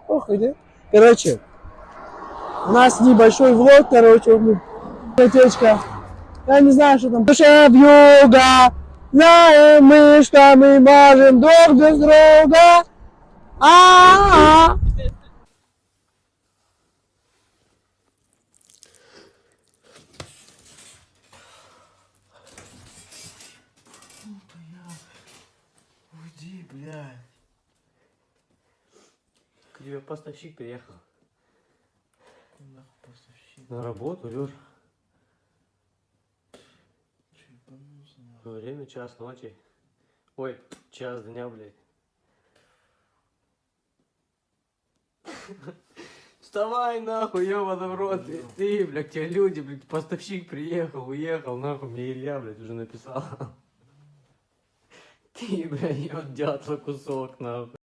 Охуй, да? Короче, у нас небольшой влог, короче, библиотечка. Я не знаю, что там. Душа в юга, знаем мы, что мы можем друг без друга. А-а-а. Уйди, блядь. К тебе поставщик приехал. Нахуй поставщик. На работу, Лёш. Время час ночи. Ой, час дня, блядь. Вставай, нахуй, ёбаный в рот. Ты, блядь, те люди, блядь, поставщик приехал, уехал, нахуй, мне Илья, блядь, уже написал. Ты, блядь, еб дятла кусок, нахуй.